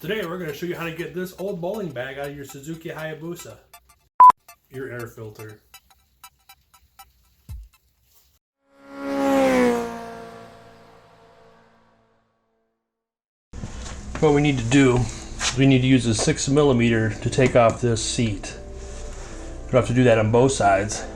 Today we're going to show you how to get this old bowling bag out of your Suzuki Hayabusa, your air filter. What we need to do is we need to use a 6mm to take off this seat. You have to do that on both sides.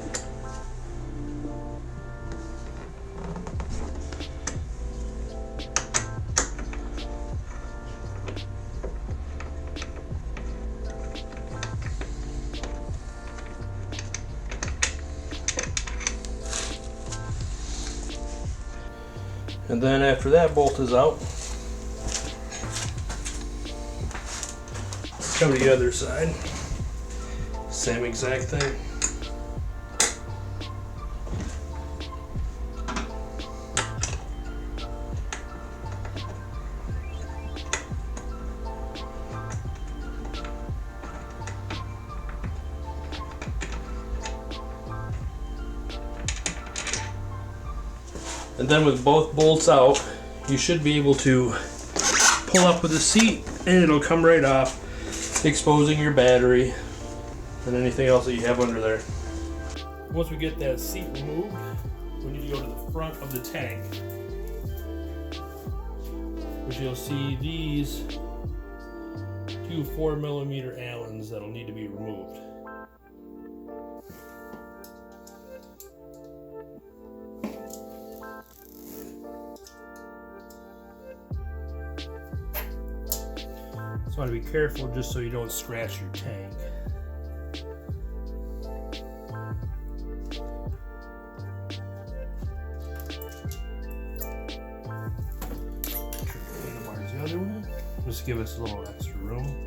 And then after that bolt is out, come to the other side. Same exact thing. And then with both bolts out, you should be able to pull up with the seat and it'll come right off, exposing your battery and anything else that you have under there. Once we get that seat removed, we need to go to the front of the tank, which you'll see these two 4mm Allens that'll need to be removed. So I want to be careful just so you don't scratch your tank. The other one, just give us a little extra room.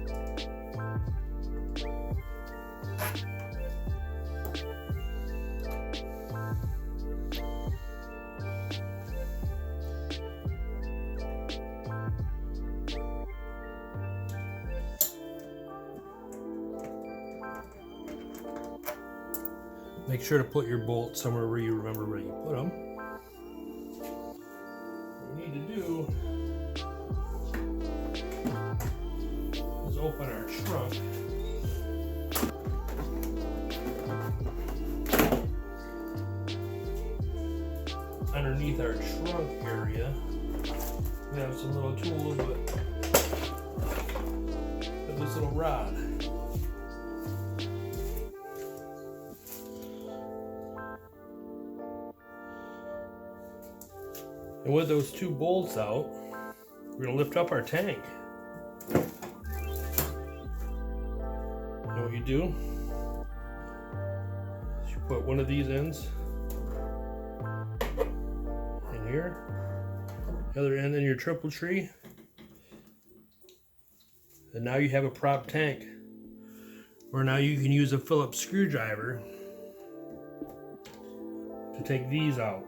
Make sure to put your bolts somewhere where you remember where you put them. What we need to do is open our trunk. Underneath our trunk area, we have some little tools, but have this little rod. And with those two bolts out, we're going to lift up our tank. You know what you do? You put one of these ends in here, the other end in your triple tree, and now you have a prop tank. Or now you can use a Phillips screwdriver to take these out.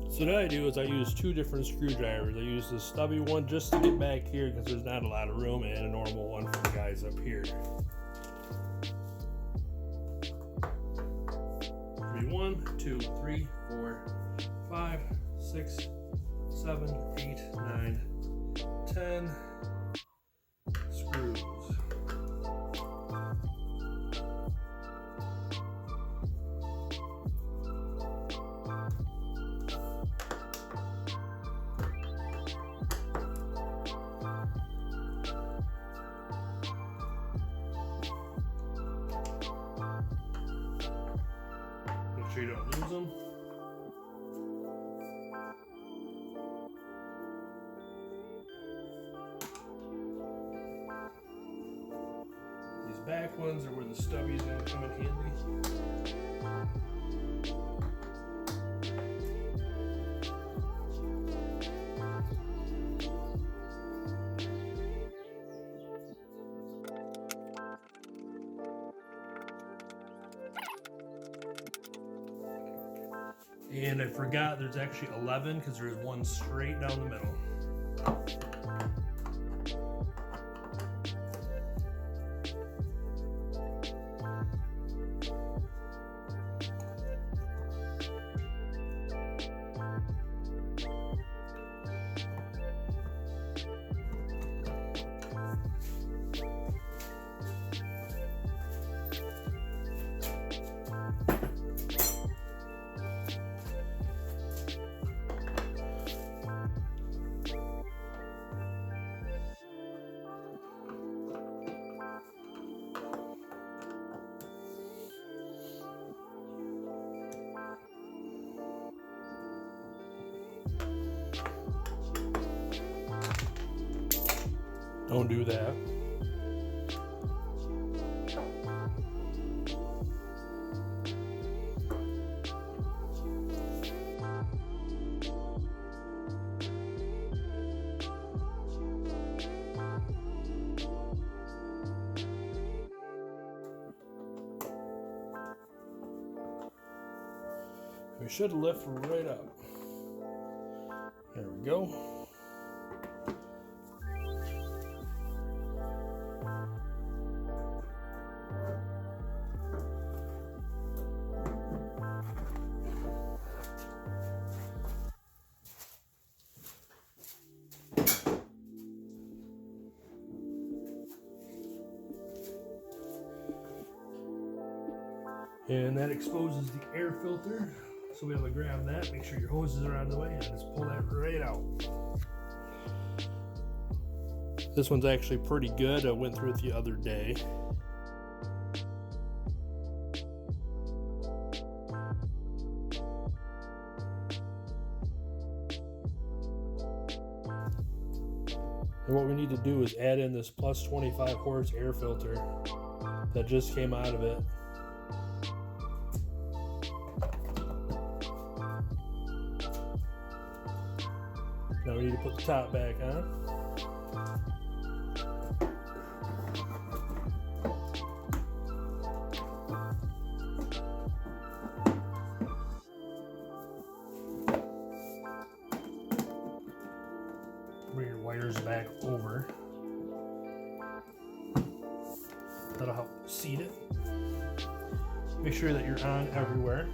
So what I do is I use two different screwdrivers. I use the stubby one just to get back here because there's not a lot of room, and a normal one for the guys up here. 1, 2, 3, 4, 5, 6, 7, 8, 9, 10 screws. Make sure you don't lose them. These back ones are where the stubby is going to come in handy. And I forgot there's actually 11 because there's one straight down the middle. Don't do that. We should lift right up. There we go. And that exposes the air filter. So we have to grab that, make sure your hoses are out of the way, and just pull that right out. This one's actually pretty good. I went through it the other day. And what we need to do is add in this plus 25 horse air filter that just came out of it. Now we need to put the top back on. Bring your wires back over. That'll help seat it. Make sure that you're on everywhere.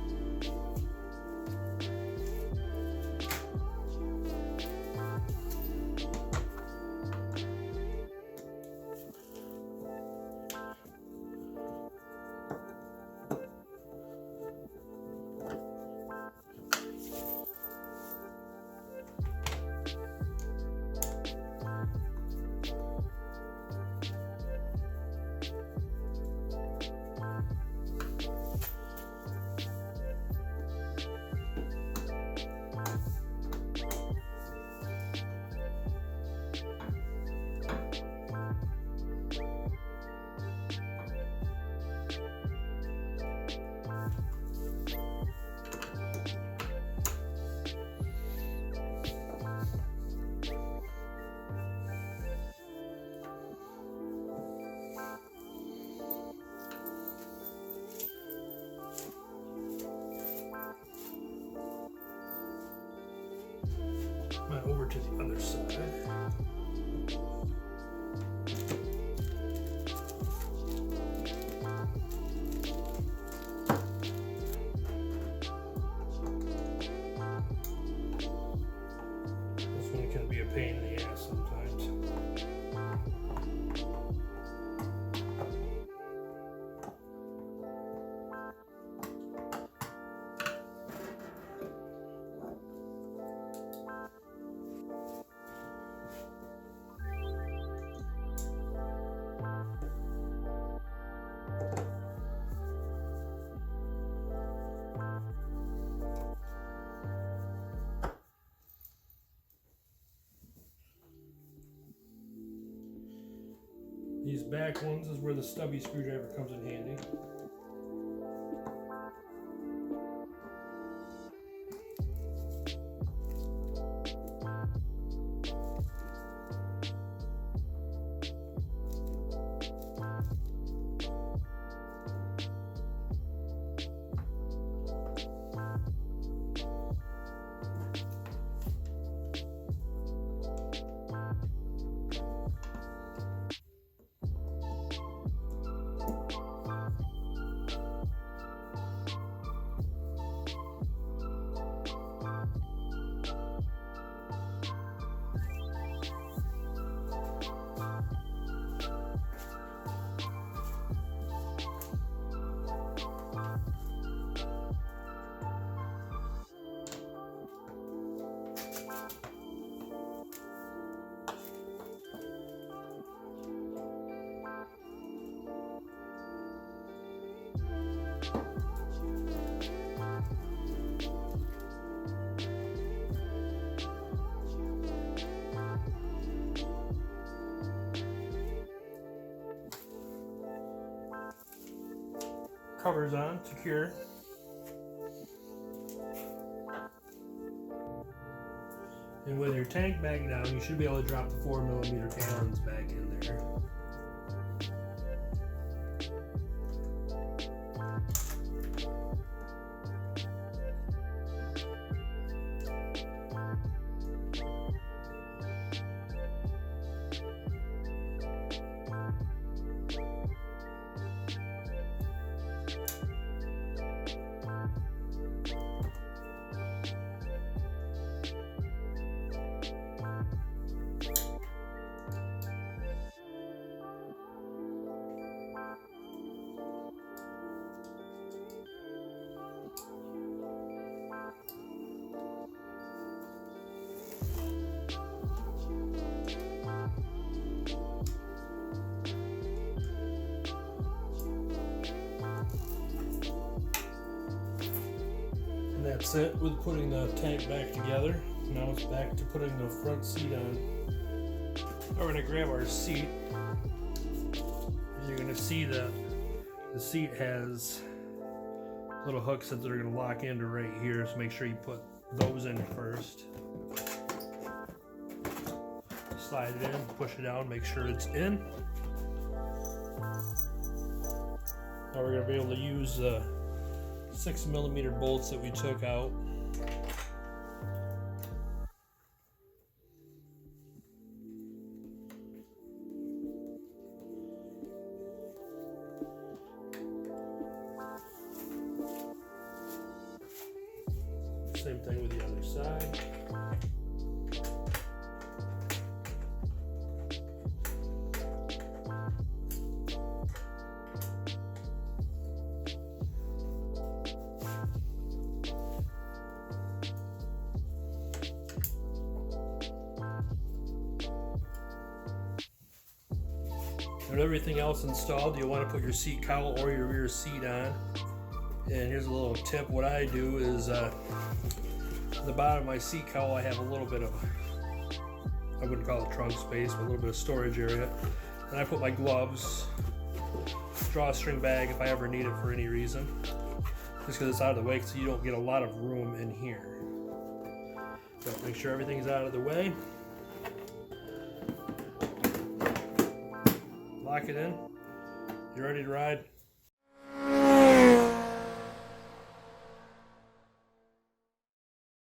Over to the other side. This one can be a pain in the ass sometimes. These back ones is where the stubby screwdriver comes in handy. covers on, secure. And with your tank back down, you should be able to drop the 4mm Allens back in there. And that's it with putting the tank back together. Now it's back to putting the front seat on. Now we're going to grab our seat. And you're going to see that the seat has little hooks that are going to lock into right here, so make sure you put those in first. Slide it in, push it down, make sure it's in. Now we're going to be able to use 6mm bolts that we took out. Same thing with the other side. With everything else installed, you'll want to put your seat cowl or your rear seat on. And here's a little tip. What I do is at the bottom of my seat cowl I have a little bit of, I wouldn't call it trunk space, but a little bit of storage area. And I put my gloves, drawstring bag if I ever need it for any reason. Just because it's out of the way, so you don't get a lot of room in here. So make sure everything's out of the way. Lock it in. You're ready to ride.